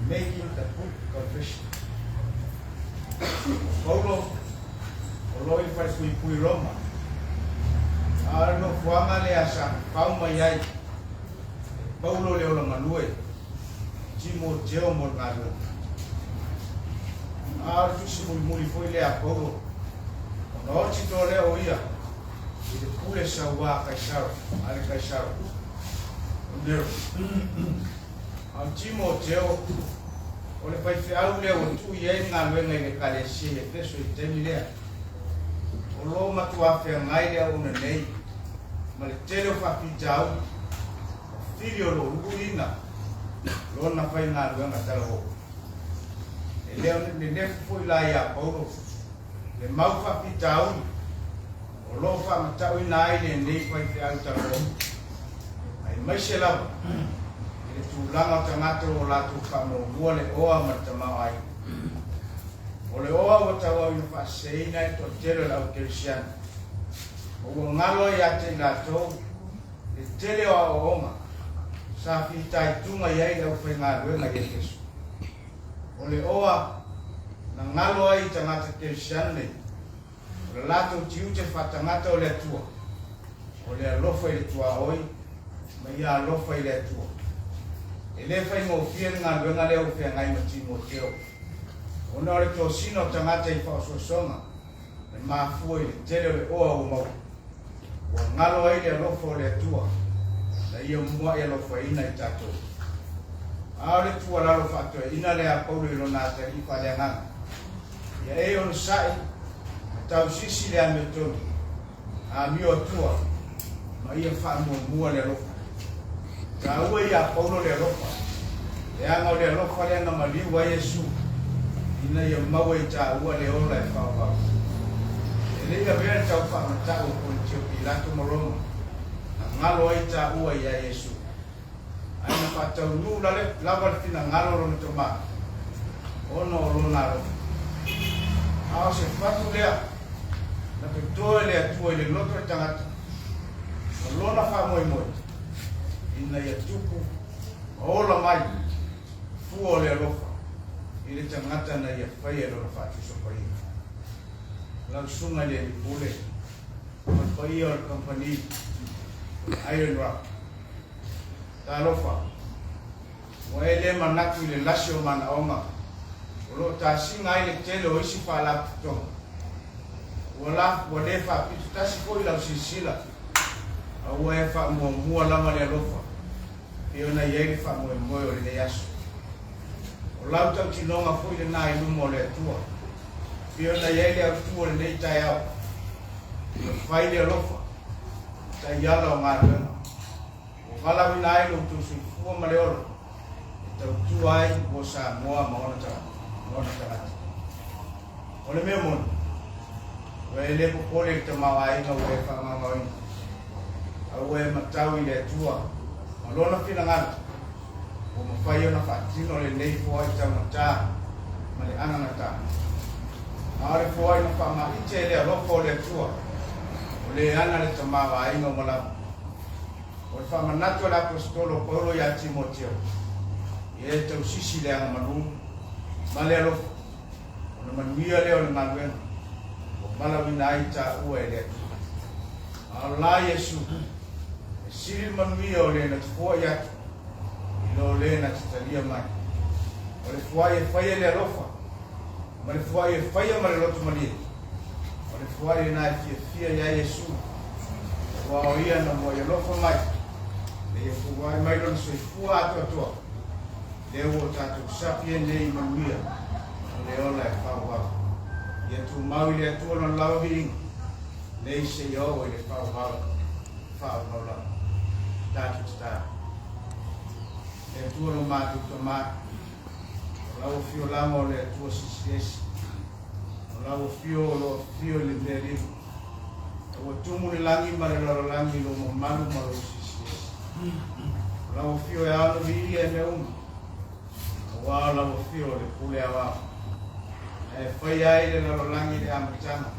Making the book confession. Paulo, Olo i fai pui Roma. No fuanga le asa, kauma iai. Paulo le ola manue. Timo Teo mo ngalo. Tusi muli foi le a Paulo. No tito le o ia. I le pule sa wa kaisaro, ale kaisaro. Nero. Timo Teo o le pai au le o tu iai ngā luenga i le kare si e peso i temi lea. O lo matua whea ngai lea una nei. Ma le tere o whapitau. O whiri o lo uruina. Lo na whai ngā luenga tala ho. E leo ne nefu fui la ia Paulo. Le mau whapitau. O lo whamatau i nā i le nei whai whea tala ho. Ai mai se lawa. Tūlanga tangata o lātou whanau le oa matamau ai. O le oa o tawa i whaseina e to tere lau kerisiana. O ngalo i ate lātou, e tere o a onga, sa whitai tunga iai lau whainga ruenga i Jesu. O le oa, na ngalo ai tangata kerisiana nei, o le lātou tiu te whatangata o le atua. O le alofa i le tua oi, ma ia alofa i le atua. E le fai mo fia ngā luenga leo fia ngai ma Timo Teo. O nā re tō sino tangata i whaososonga. E māfua i le tere le oa o mau. O ngalo ai le alofa o le atua. Na ia mua i alofa ina i tātou. A le tua lalo whatua ina le a Paulo i lona ata i whale nganga. Ia e ono sai. Tau sisi le ame tonu. mio tua ma ia fa mua le lofa ta ua ia paulo le lofa e anga le lofa le anga maliwa Yesu ina ia mau e ta ua le ola e whawau e le ia vea tau whamatau ko i tio Pilato Moroma ngalo ai ta ua ia Yesu aina whatau nu lava le tina ngalo rono toma ono rona ro ao se whatu lea na ke toe le atua i le loto e tangata o lona wha moi moi ina ia tupu ola mai fua le alofa i le tangata na ia whai e lona whatu so pai lau sunga le ni pule ma pai o le company Iron Rock ta alofa mo e le manaku i le lasio mana onga o lo ta singa i le tele o isi wha la putonga wala wale fa pitu tasi ko ila sisila awa e fa mua lama le alofa pio na yeri fa mo le yaso o lau tau tinonga fo ile na ilu mo le tua pio na yeri au tua le nei tai au fai le alofa tai yala o ngā o kala wina ilu tu sui fua ma le olo tau tua ai o sa moa maona tanga o le mea mona Wai le pole te mawai no we fa mawai. Awe matau i le tua. Malona fina ngana. O mawhai ona whaatino le nei fua i tau mata. Ma le ana ngata. Aare fua i na wha ma ite le alofo le tua. O le ana le te mawai no malamu. O le wha manatu le apostolo Paulo ya Timoteo. Ie tau sisi le anga manu. Ma le alofo. O le manuia leo le manuena. Mala wina ai ta ua e le ala Yesu e siri manuia o le na tufua i atu i lo le na tatalia mai o le fua e whaia le alofa ma le fua e whaia ma le loto malia o le fua e na e fia ia Yesu wa o ia na mo i alofa mai le e fua e mai lona so i fua atu atua le ua tatu sapi e nei manuia o le ola e whauwau ia tu mau le tu no lawa biling nei se yo le fa la ta sta le tu no ma tu ma la o fio la mo le tu si la o fio le deri o tu mo le langi ma le langi lo mo manu ma lo si la o fio e alo vi e me wa la o fio le pule ava e whai ai le larolangi le amatanga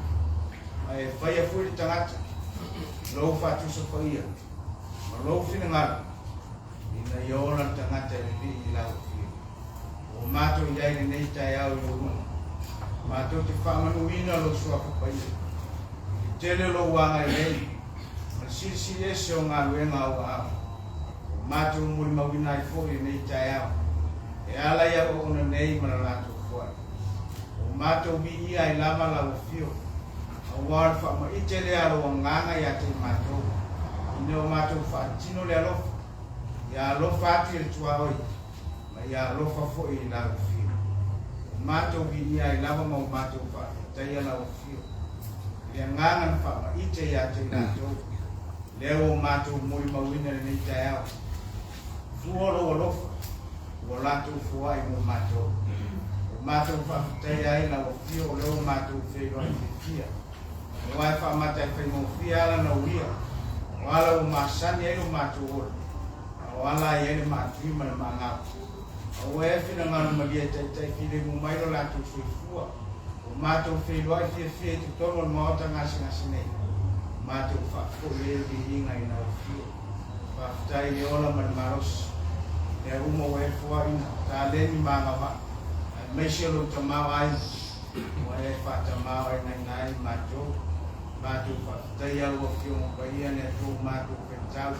e whai a furi tangata lou whatu sa whaia ma lou whina ngara ina iona tangata e pi i lau whia o mato i ai le nei tai au i uruma mato te whamanuina lo sua whaia i tele lo wanga i nei ma siri e se o ngā luenga au au o mato muri mawina i fo i nei tai au e ala ia o una nei mana lato whai mato bi ai lava la ofio awar fa ma itele alo nganga ya te mato ino mato fa tino le alo ya lo fa ti tua oi ma ya lo fa fo i la ofio mato bi ai lava ma mato fa te ya la ofio le nganga fa ma ite ya te mato leo mato moi ma wina le ni ta fuolo lo wala tu fuai mo mato mato fa te ai na o fio lo mato fe lo fia o ai fa mata fe mo fia la no via wala o masani ai o mato wala ai ma tri ma manga o e fina ngana ma dia te file mo mai lo la tu fua o mato fe lo fia tu tomo mo ta ngasi nei mato fa ko le di ngai na o fio fa tai ola ma maros e umo e fua ina ta le ni manga va Meselo tamawai, wae fa tamawai nai mato fa taya wo fio mo baia ne tu mato pentau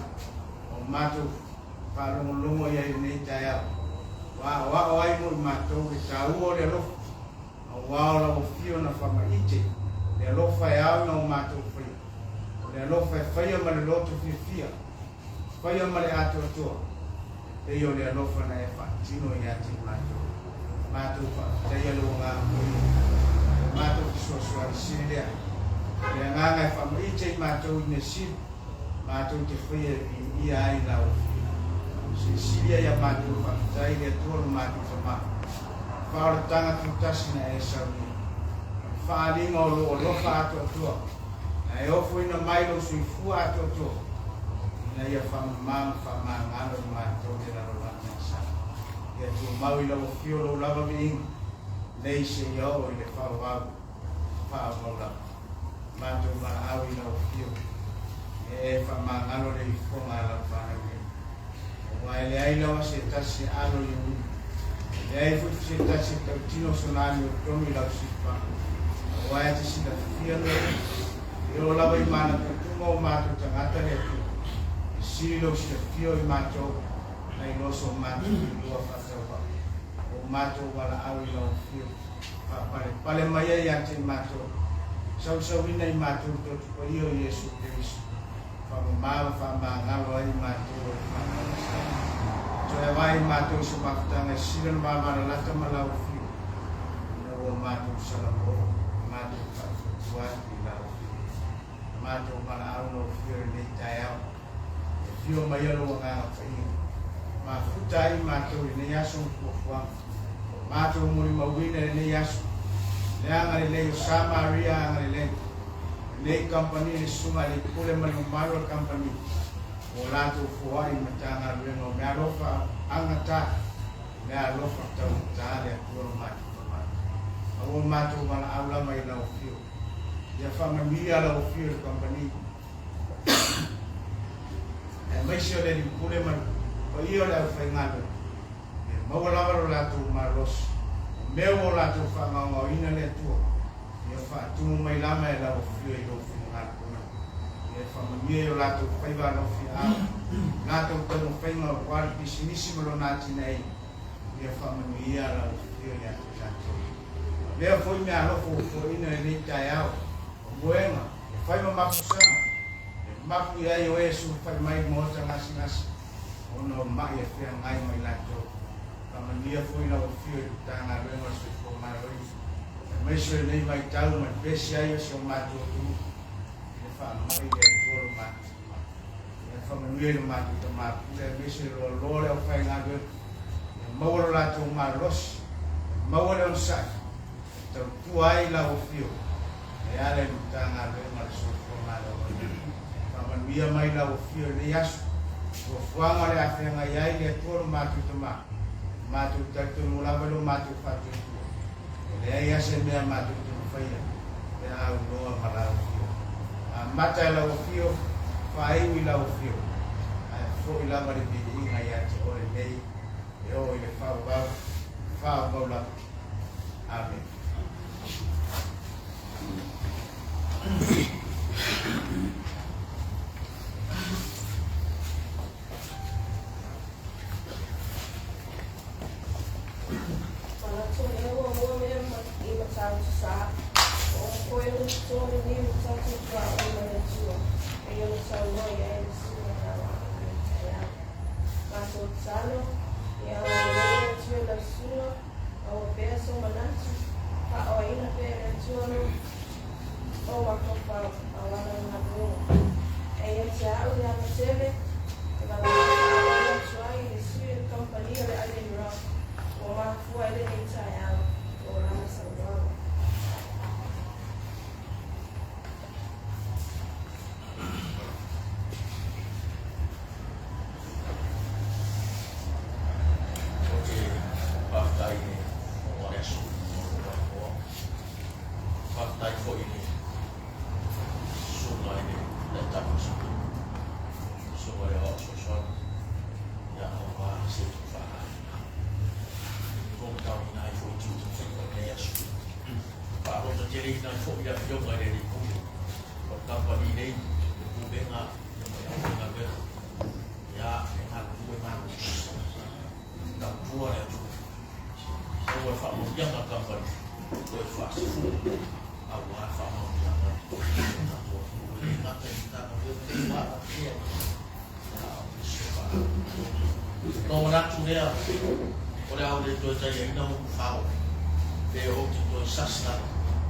o mato fa longo ya nei taya wa ai mo mato ta o le lo wa la wo fio na fa maite le lo fa ya no mato fri le lo fa ya ma le lo tu fia fa ya ma le ato to e yo le lo fa na e fa tino ya ti mato mato fa taya lo nga mato so so silia Le nganga fa mai te matou ne si matou te foi ia ai lau. Si silia ya matou fa tai le tol matou fa fa ora tanga tutasi na esa ni. Fa linga lo fa to. Na eu fui na mai lo sui fu to. Na ia fa ngalo matou de la rola na sa. Ia tu mau ila o fio lo lava mi nei se yo ile fa wa la matou ma au ila o fio e fa ngalo le fo ngala fa ni wa ile ai lo se tasi alo yu e ai fu se tasi tino sonali o tomi la si fa wa e si da fio lo yo lava i mana tu mo matou tangata le tu si lo si fio i matou ai lo so matou lo fa matou wala au ila o fio pale mai ia te matou sau ina i matou to ko io Yesu Kristo fa ngalo ai matou to e vai matou se maftanga sila mama la tamala o fio no matou sala mo matou fa tua ila o fio matou para au no fio ni taiao fio mai lo nga fa ma futai matou ni aso kwa matou muri mawina ni yasu le anga le Samaria anga le company le sunga le kule malo company o lato fuai matanga rengo me alofa anga ta me alofa ta le kuro matou o matou mana aula mai la ofio ya fama mia la ofio company e mai sio le kule man o io la fa ngalo mawala la tu maros meu la tu fa ngao ina le tu ia fa tu mai la mai la fio i do fina kuna ia fa mai la tu fa va no fia la tu tu fa ngao kwal bisinisi mo na tinai ia fa mai la fio ia tu sa tu le foi me alo fo ina ni taiao buena fa ma makusama maku ia yo esu fa mai mo ta nasi ono mai ia fia ngai mai la tu mania foi na ofio tanga renga se forma roi mas nei mai tau mas pesia eu sou mato tu e fa mai de por mato e fa mania mato tu mato e mese lo le fai na de mawala la tu maros mawala on sa tu tu ai la ofio e ale tanga renga se forma roi fa mania mai la ofio ne yasu o fuanga le afenga ai le por mato tu mato matou tatu mulava lo matou fatu le ai ase me matou tu faia e a no mala a mata la ofio fai wi la ofio a fo ila mari bi inga ya te o nei e o ile fa la amen no na tu lea o le au le to tai ai no fao pe o ti to sasna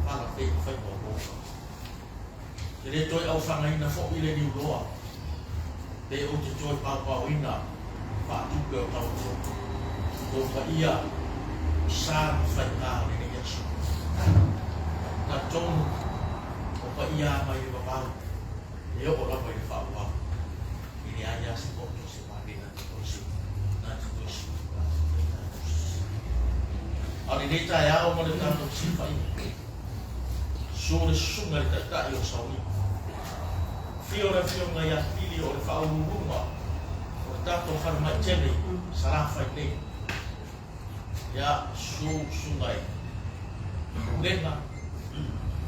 fala pe fai mo le toi au fanga ina fo ile ni loa le o te toi pau ina fa tu pe tau to fa ia sa fa ka le ni yesu na ton o fa ia mai ba pau e o la mai fa wa ini anya se ko to se ma na to se na to se ali ni ta ya o mo le tanto si fa sore sunga le ta yo sauni fiora ngai a tili o le whaururunga o le tato wharmachele sarafa i nei ia sungai urenga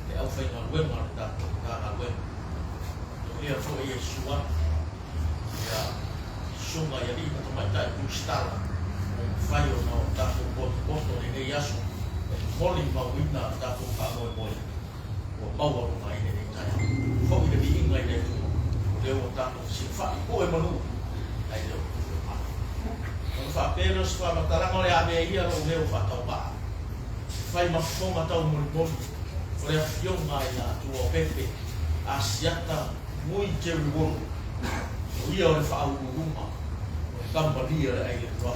le au whainga luenga le tato kāna luenga o lea fo e sua ia sungai a rima to maitai kustala o whai o na o tato poto le nei asu moli mauina tato whamoe moe o maua runga i nei tai fo i le bi ingai nei tu leo o tato si whai o e manu ai leo o wha pēros wha mataranga o le ame ia o leo wha tau paa whai mawhonga tau mori mori o lea fionga i a tu o pepe a siata mui keru woru o ia o le wha au urunga o le kambaria le ai le tua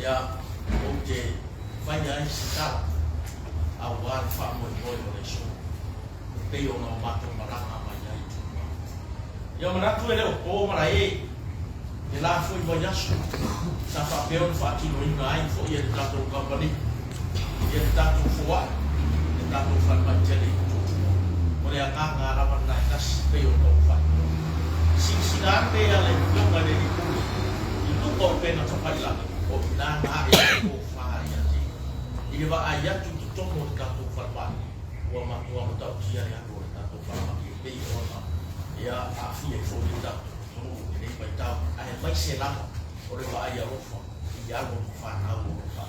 ia o te whai ai si tala a wāre wha moi moi o le so pei o na o mato maranga mai ai ia manatu e leo o mara e la foi mo yasu sa fa pe on fa tino ina ai fo ia de tato company ia de tato foa de tato fa mantele mo le anga ngara man na kas pe o no fa si na pe ale yo ga de ku i tu ko pe na fa la o na na e ko fa ia si i va a ya tu to mo tato fa ba o ma tu mo tato ia ya ko tato fa ma pe o na ia a fi e fo de tato pai tau ai mai se la o le vai a rofa i algo fa na o fa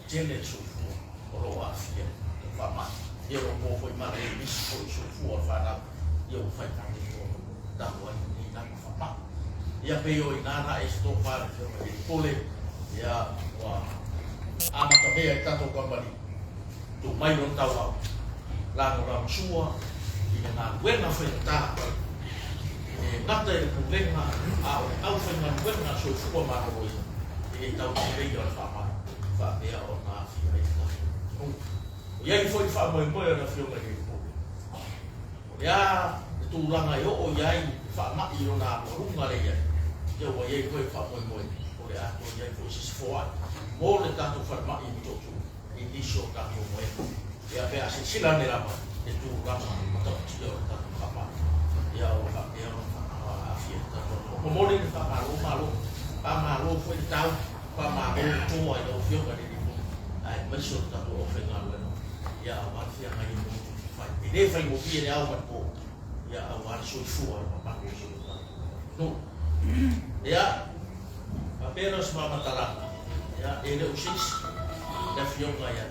tele su o lo a fia fa ma io lo mo foi ma le bis foi su fu o fa na io fai tanto da o ni na fa ma ia pe o ina na esto fa le pole ia wa ama tabe ai tanto company tu mai non tau la no ram sua i na buena festa ngata e kulenga au whainga kulenga so fua maroi e tau te rei o wha pia o ngā whia e ta o iai foi wha moe moe o na whionga e kupe o rea e tūranga e o iai wha mai o nā runga rei ai te o iai foi wha moe moe o rea to iai foi sisi foa mō le tato wha mai i totu i niso tato moe ea pia se sila ne rama e tūranga matau tia o tato wha mai ia o wha pia o o mole ni pa malo foi tal pa malo to ai o fio ka ni ai mas so ta o fe nga lo ya wa fia nga ni mo fai ne fai mo fia ya o po ya wa so fu o pa ko so no ya pa pero sa matala ya ele o sis da fio nga ya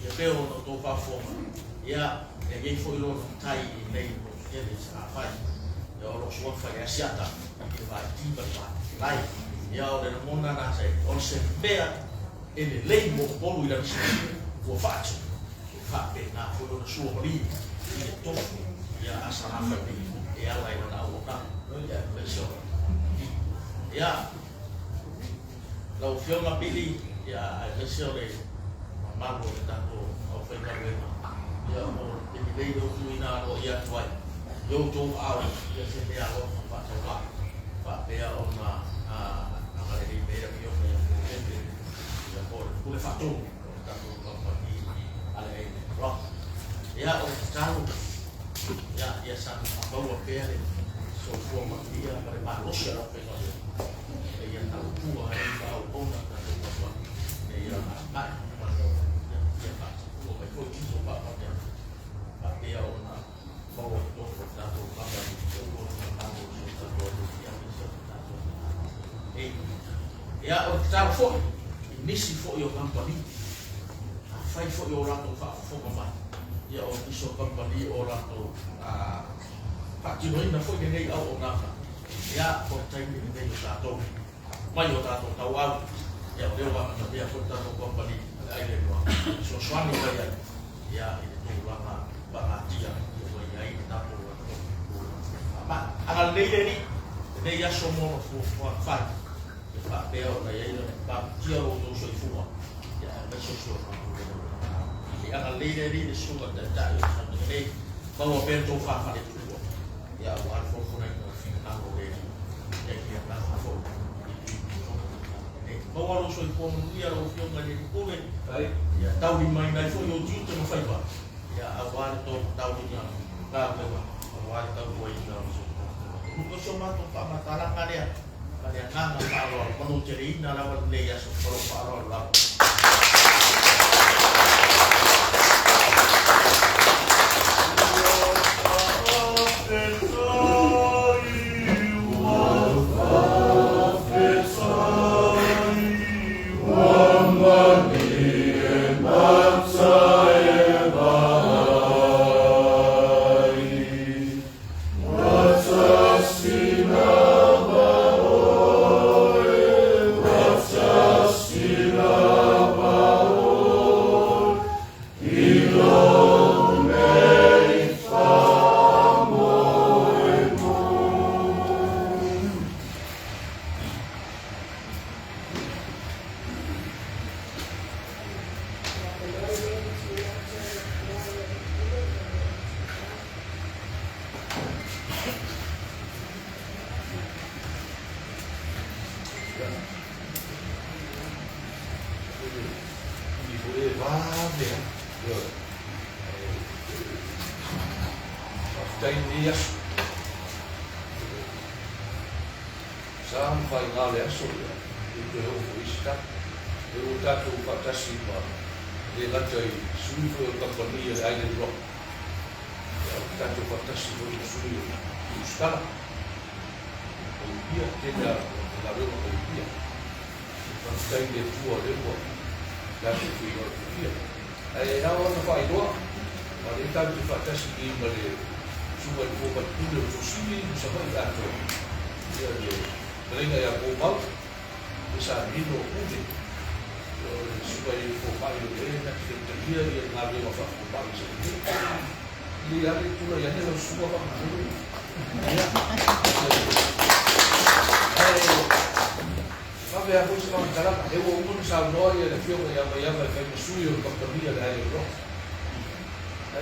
ya pero no to pa fo ya e foi lo tai nei mo ele sa fai ya o so fai asiata que vai tiba vai ia o le mona na sai o se pea e le lei mo polu ila si o faccio fa pena foi o suo lì e tofu ia asana fa e ala ina na o na ia lesio ia la o fiona pili ia lesio le mamalo le tanto o fe na vena ia o e lei do ina o ia tuai yo to au ia se le alo fa fa pa pea o na a le libera io che ya por le fatto tanto compagni alle rock ya o talo ya sa a power pere so forma dia per ma lo sia la pena e ya ta tua e fa o na tanto compagni e ya ma quando ya fa o per poi ci so pa pea o na power to tanto compagni o ia o tau fo nisi fo yo company fai fo yo rato fa fo ma ia o iso company o rato pa ti no ina fo nei au na ia o tai ni nei tato mai o tato tau au ia o lewa na ia fo tato company ai le no so swani ia i tu langa Pamatia, aí na boa. A lei dele, ele já chamou o fato. O papel, aí, patia o do seu fumo. Vai ser sua. E a lei dele, ele chama da lei. Vamos ver o fato de tudo. E a o alfa foi no final dele. E aqui a casa foi. Vamos ao seu fumo, e a o filme dele, como ele. Tau di mai nai foi o junto no fai ba. Ya awal to tau di na ba ba. Awal tau foi na. Ko so ma to pa matala kare. Kare na na palo kono ceri na la le ya so pro palo la.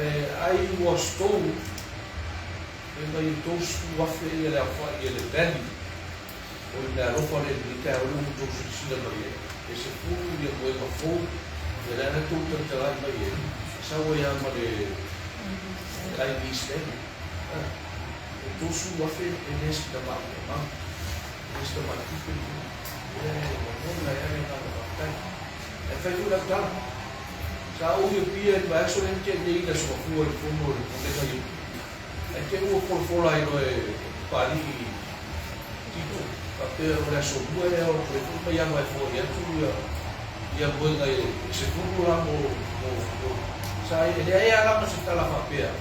I was told when I told what ele tem o na roupa de que o mundo todo se dá bem esse fundo de uma foto de lá na tudo que lá bem essa foi a mãe aí viste então sua fé nesse trabalho nesse trabalho que não é na feito da tal sa o pia ba so en che dei da so fu il fondo con le cose e che o por fora no pari tipo per ora so due o per tutto ya mai fuori ya tu ya buona se fu mo sai e aí ela não se tá lá papel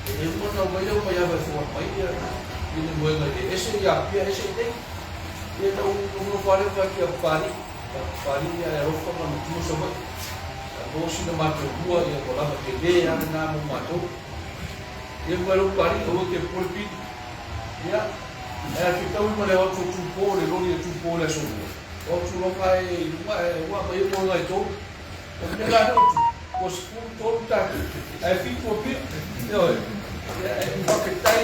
e eu não vai eu vai vai fuori mai ya e não buona esse ya pia esse tem e não fare vai que pari ya ro como não so mai Bosi na mato rua ia kolava ke le ana na mo mato ia malo pari o ke pulpit ia era que tau mo le o tu po le lori tu po le so o tu lo kai wa mai mo ngai to o me la no o spu to ta ai fi pulpit yo ia o ke tai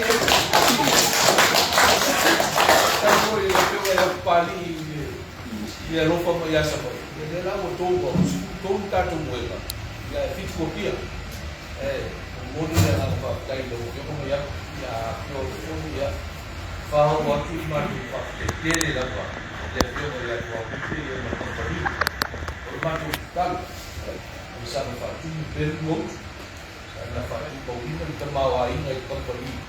mo ia ke ia pali ia ro fa mo ia sa mo ia la mo to todo tato mueva ya fit copia moni ya apa kai do yo como ya yo fa o aqui mais pa ter la pa ya yo ya ko aqui yo na companhia o mato tal bisa fa tu ben mo na fa tu ko ina ta mau ai na companhia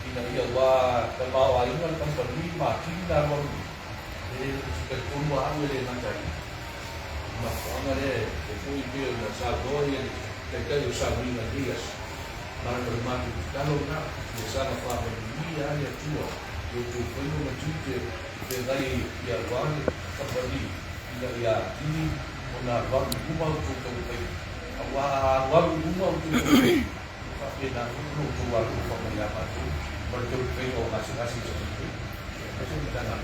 ina ya wa ta mau ai na companhia ma tinda mo que como a ele na kai mas agora depois de na Salvador que tem os Sabrina Dias para o mato calo na de sana família a tua eu fui no matite de daí e agora também e a ini na vamos uma o que eu tenho agora vamos uma o que eu tenho Kena nutu aku pengalaman tu berjumpa orang masing-masing seperti macam kita nak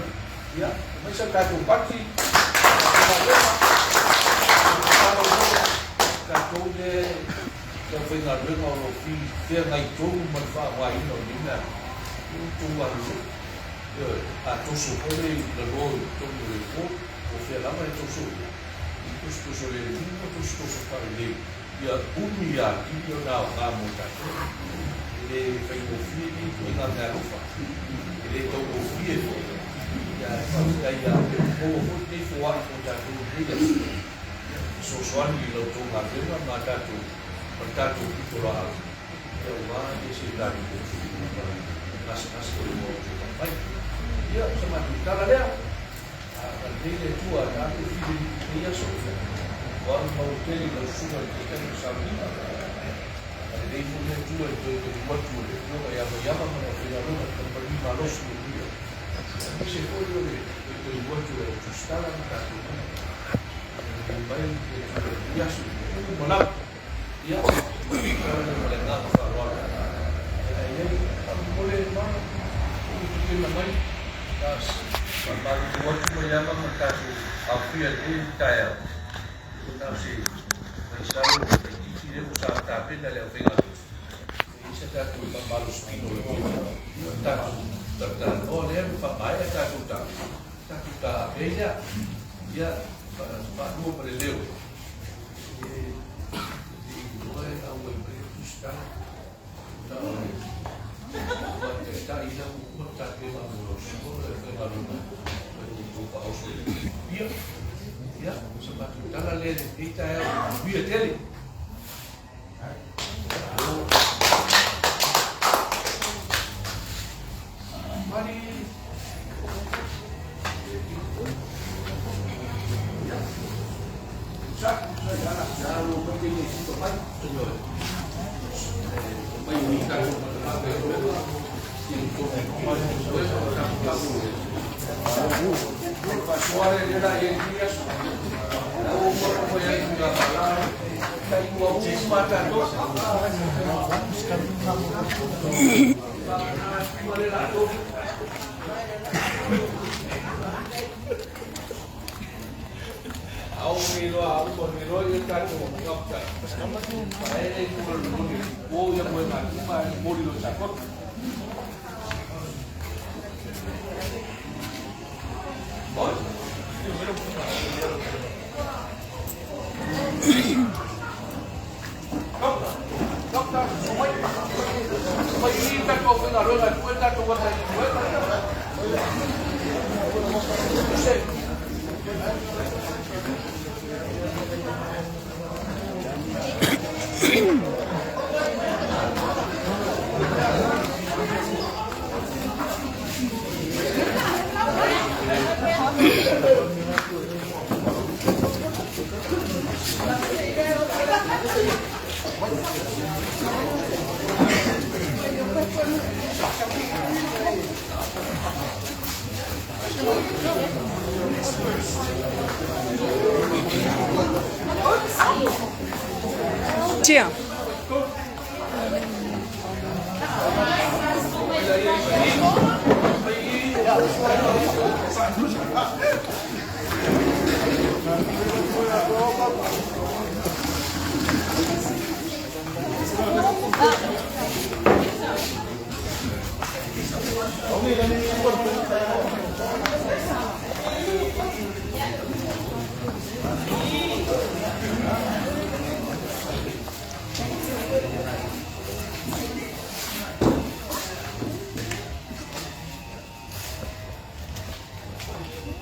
ya macam katu parti kalau katu dia sampai ngaruh kalau dia naik tu berfaham ini orang nutu aku ya atau supaya lalu tu mereka offer lama itu sudah itu sudah itu sudah kali ya bumi ya ini dah kamu tak ele fez o filho e na garufa ele tocou o filho ya aí o foi fora com a tudo social e lo tocou a vida mata tu portanto cultural é o ar de cidade nas coisas vai ya sama kita lah dia dia tua tá o filho dia sofre quando o tele do sul que tem sabia ele foi tua de quatro eu ia para o final para ir para os dias se foi eu quatro eu estava na casa vai dia malam dia para nada para agora aí boleh mana itu namanya das para quatro llama caso afia de tael então se pensar que devemos adaptar bem a final isso é tudo para balos pino tá olha vai tá bella ya para no preleu e não é a web está está aí não está que vamos ya sebab kita lah lihat kita biar tele mari saya penting ni tempat tujuan baik ni kan suara dia dah yang dia lalu apa yang dia malam dari dua mata tu au miro eu quero ngopta aí tu vou eu vou na cima mori lo sacot Tia.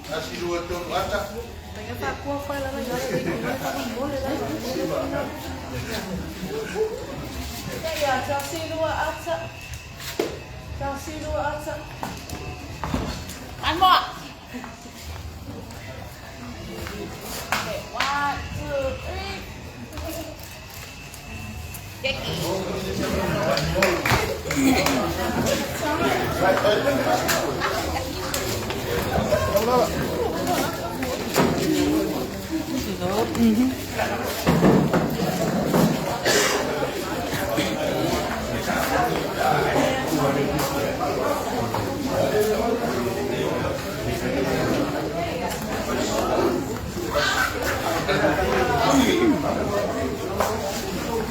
Nasi dua tu macam. Dengan tak kuat file lah jangan boleh lah. Ya, kasih dua aksa. Kasih dua aksa. Kan mau? Okay, 1, 2, 3. Jackie.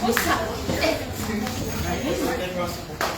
Moça, Aí você tem que